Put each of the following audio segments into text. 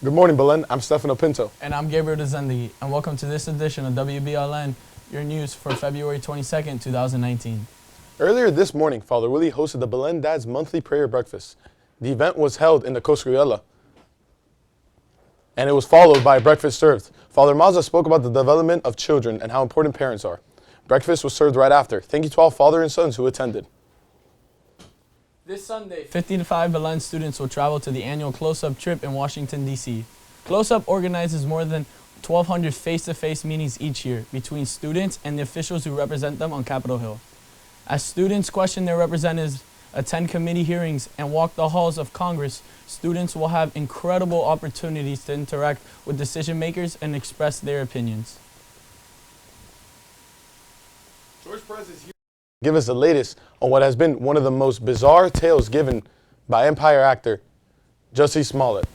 Good morning, Belen. I'm Stefano Pinto. And I'm Gabriel Dezendi, and welcome to this edition of WBLN, your news for February 22nd, 2019. Earlier this morning, Father Willie hosted the Belen Dad's monthly prayer breakfast. The event was held in the Coscriuela, and it was followed by a breakfast served. Father Mazza spoke about the development of children and how important parents are. Breakfast was served right after. Thank you to all father and sons who attended. This Sunday, 55 Belen students will travel to the annual Close-Up trip in Washington, D.C. Close-Up organizes more than 1,200 face-to-face meetings each year between students and the officials who represent them on Capitol Hill. As students question their representatives, attend committee hearings, and walk the halls of Congress, students will have incredible opportunities to interact with decision makers and express their opinions. George Perez is here to give us the latest on what has been one of the most bizarre tales given by Empire actor Jussie Smollett.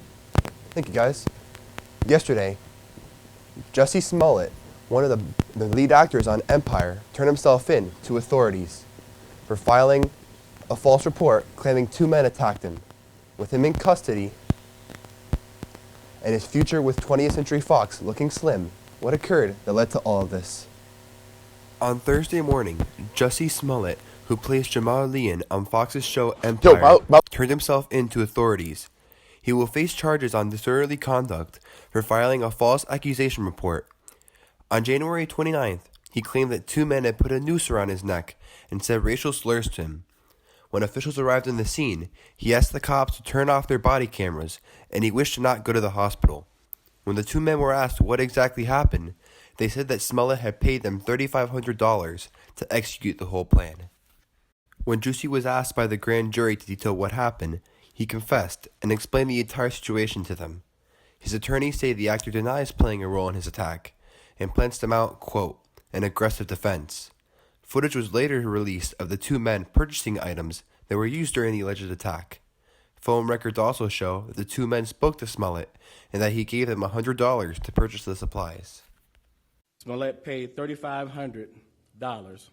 Thank you, guys. Yesterday, Jussie Smollett, one of the lead actors on Empire, turned himself in to authorities for filing a false report claiming 2 men attacked him. With him in custody and his future with 20th Century Fox looking slim, what occurred that led to all of this? On Thursday morning, Jussie Smollett, who plays Jamal Leon on Fox's show Empire, turned himself in to authorities. He will face charges on disorderly conduct for filing a false accusation report. On January 29th, he claimed that 2 men had put a noose around his neck and said racial slurs to him. When officials arrived on the scene, he asked the cops to turn off their body cameras, and he wished to not go to the hospital. When the 2 men were asked what exactly happened, they said that Smollett had paid them $3,500 to execute the whole plan. When Jussie was asked by the grand jury to detail what happened, he confessed and explained the entire situation to them. His attorneys say the actor denies playing a role in his attack and plans to mount, quote, an aggressive defense. Footage was later released of the 2 men purchasing items that were used during the alleged attack. Phone records also show that the 2 men spoke to Smollett and that he gave them $100 to purchase the supplies. Smollett paid $3,500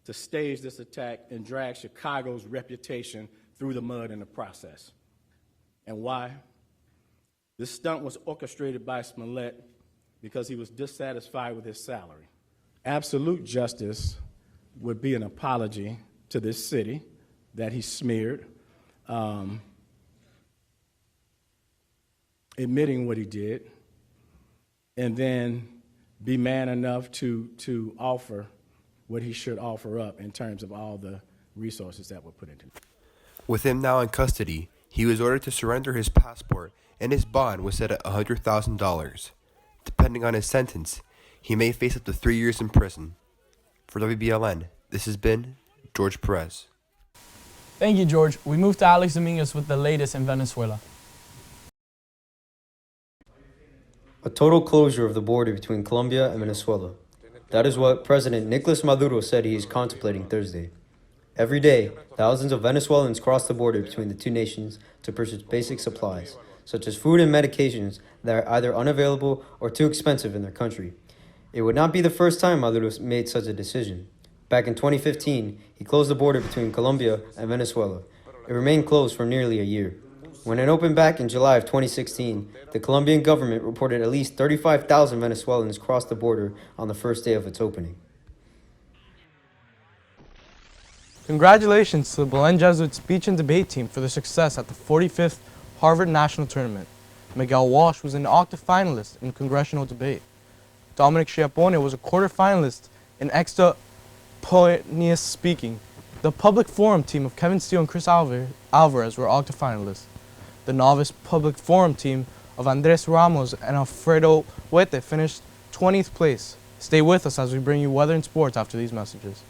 to stage this attack and drag Chicago's reputation through the mud in the process. And why? This stunt was orchestrated by Smollett because he was dissatisfied with his salary. Absolute justice would be an apology to this city that he smeared, admitting what he did, and then be man enough to offer what he should offer up in terms of all the resources that were put into it. With him now in custody, he was ordered to surrender his passport, and his bond was set at $100,000. Depending on his sentence, he may face up to 3 years in prison. For WBLN, this has been George Perez. Thank you, George. We move to Alex Dominguez with the latest in Venezuela. A total closure of the border between Colombia and Venezuela. That is what President Nicolas Maduro said he is contemplating Thursday. Every day, thousands of Venezuelans cross the border between the two nations to purchase basic supplies, such as food and medications that are either unavailable or too expensive in their country. It would not be the first time Maduro made such a decision. Back in 2015, he closed the border between Colombia and Venezuela. It remained closed for nearly a year. When it opened back in July of 2016, the Colombian government reported at least 35,000 Venezuelans crossed the border on the first day of its opening. Congratulations to the Belen Jesuit speech and debate team for their success at the 45th Harvard National Tournament. Miguel Walsh was an octave finalist in congressional debate. Dominic Schiappone was a quarterfinalist in extemporaneous speaking. The public forum team of Kevin Steele and Chris Alvarez were octave finalists. The novice public forum team of Andres Ramos and Alfredo Huete finished 20th place. Stay with us as we bring you weather and sports after these messages.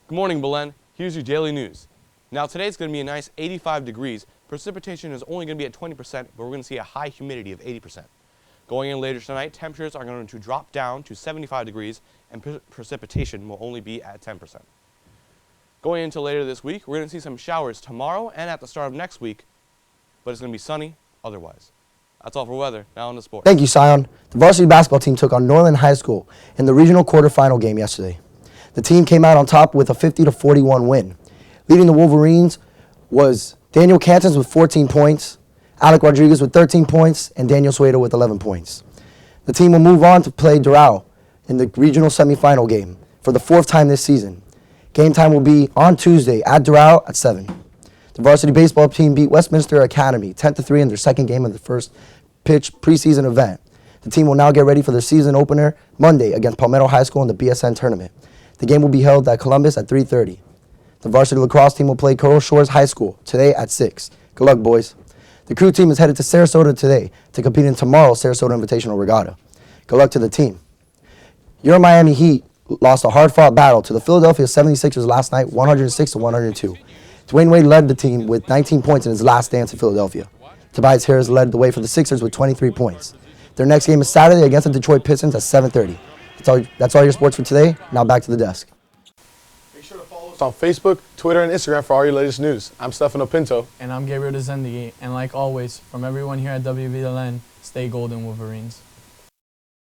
Good morning, Belen. Here's your daily news. Now today it's going to be a nice 85 degrees. Precipitation is only going to be at 20%, but we're going to see a high humidity of 80%. Going in later tonight, temperatures are going to drop down to 75 degrees and precipitation will only be at 10%. Going into later this week, we're going to see some showers tomorrow and at the start of next week, but it's going to be sunny otherwise. That's all for weather. Now on to sports. Thank you, Sion. The varsity basketball team took on Norland High School in the regional quarterfinal game yesterday. The team came out on top with a 50-41 win. Leading the Wolverines was Daniel Cantons with 14 points, Alec Rodriguez with 13 points, and Daniel Suedo with 11 points. The team will move on to play Doral in the regional semifinal game for the 4th time this season. Game time will be on Tuesday at Doral at 7. The varsity baseball team beat Westminster Academy 10-3 in their second game of the first pitch preseason event. The team will now get ready for their season opener Monday against Palmetto High School in the BSN tournament. The game will be held at Columbus at 3:30. The varsity lacrosse team will play Coral Shores High School today at 6. Good luck, boys. The crew team is headed to Sarasota today to compete in tomorrow's Sarasota Invitational Regatta. Good luck to the team. Your Miami Heat lost a hard-fought battle to the Philadelphia 76ers last night, 106-102. Dwayne Wade led the team with 19 points in his last dance in Philadelphia. Tobias Harris led the way for the Sixers with 23 points. Their next game is Saturday against the Detroit Pistons at 7:30. That's all your sports for today. Now back to the desk. Make sure to follow us on Facebook, Twitter, and Instagram for all your latest news. I'm Stefano Pinto. And I'm Gabriel DeZendighi. And like always, from everyone here at WBLN, stay golden, Wolverines.